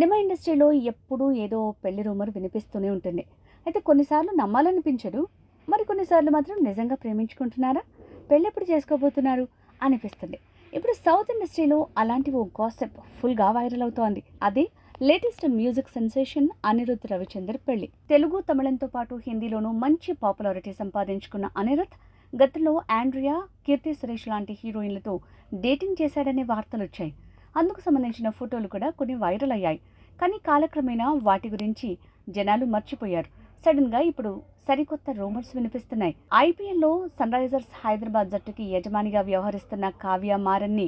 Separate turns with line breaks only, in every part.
Cinema ఇండస్ట్రీలో ఎప్పుడూ ఏదో పెళ్లి రూమర్ వినిపిస్తూనే ఉంటుంది. అయితే కొన్నిసార్లు నమ్మాలనిపించదు. మరి కొన్నిసార్లు మాత్రం నిజంగా ప్రేమించుకుంటున్నారా, పెళ్ళెప్పుడు చేసుకోబోతున్నారు అనిపిస్తుంది. ఇప్పుడు సౌత్ ఇండస్ట్రీలో అలాంటి ఓ గాసిప్ ఫుల్గా వైరల్ అవుతోంది. అదే latest music sensation Anirudh Ravichander పెళ్లి. తెలుగు, తమిళంతో పాటు హిందీలోనూ మంచి పాపులారిటీ సంపాదించుకున్న అనిరుద్ గతంలో ఆండ్రియా, కీర్తి సురేష్ లాంటి హీరోయిన్లతో డేటింగ్ చేశాడనే వార్తలు వచ్చాయి. అందుకు సంబంధించిన ఫోటోలు కూడా కొన్ని వైరల్ అయ్యాయి. కానీ కాలక్రమేణా వాటి గురించి జనాలు మర్చిపోయారు. సడన్గా ఇప్పుడు సరికొత్త రూమర్స్ వినిపిస్తున్నాయి. ఐపీఎల్లో సన్ రైజర్స్ హైదరాబాద్ జట్టుకి యజమానిగా వ్యవహరిస్తున్న కావ్య మారన్ని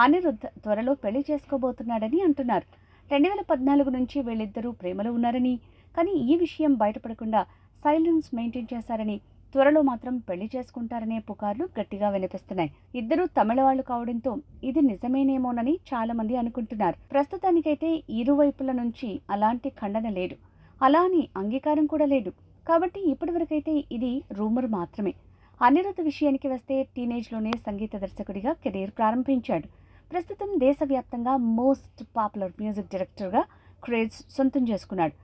అనిరుద్ త్వరలో పెళ్లి చేసుకోబోతున్నాడని అంటున్నారు. 2014 నుంచి వీళ్ళిద్దరూ ప్రేమలో ఉన్నారని, కానీ ఈ విషయం బయటపడకుండా సైలెన్స్ మెయింటైన్ చేశారని, త్వరలో మాత్రం పెళ్లి చేసుకుంటారనే పుకార్లు గట్టిగా వినిపిస్తున్నాయి. ఇద్దరూ తమిళ వాళ్ళు కావడంతో ఇది నిజమేనేమోనని చాలా మంది అనుకుంటున్నారు. ప్రస్తుతానికైతే ఇరువైపుల నుంచి అలాంటి ఖండన లేదు, అలా అని అంగీకారం కూడా లేదు. కాబట్టి ఇప్పటివరకైతే ఇది రూమర్ మాత్రమే. అనిరుద్ విషయానికి వస్తే టీనేజ్లోనే సంగీత దర్శకుడిగా కెరీర్ ప్రారంభించాడు. ప్రస్తుతం దేశవ్యాప్తంగా మోస్ట్ పాపులర్ మ్యూజిక్ డైరెక్టర్గా క్రేజ్ సొంతం చేసుకున్నాడు.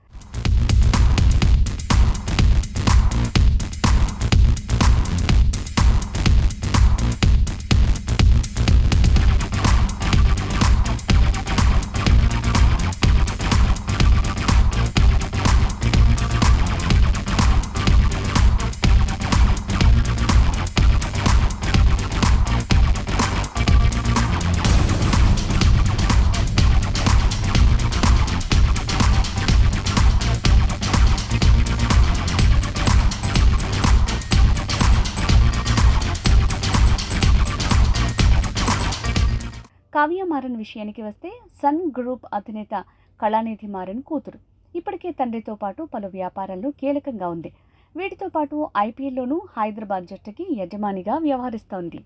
కావ్య మారన్ విషయానికి వస్తే సన్ గ్రూప్ అధినేత కళానిధి మారన్ కూతురు. ఇప్పటికే తండ్రితో పాటు పలు వ్యాపారాల్లో కీలకంగా ఉంది. వీటితో పాటు ఐపీఎల్లోనూ హైదరాబాద్ జట్టుకి యజమానిగా వ్యవహరిస్తోంది.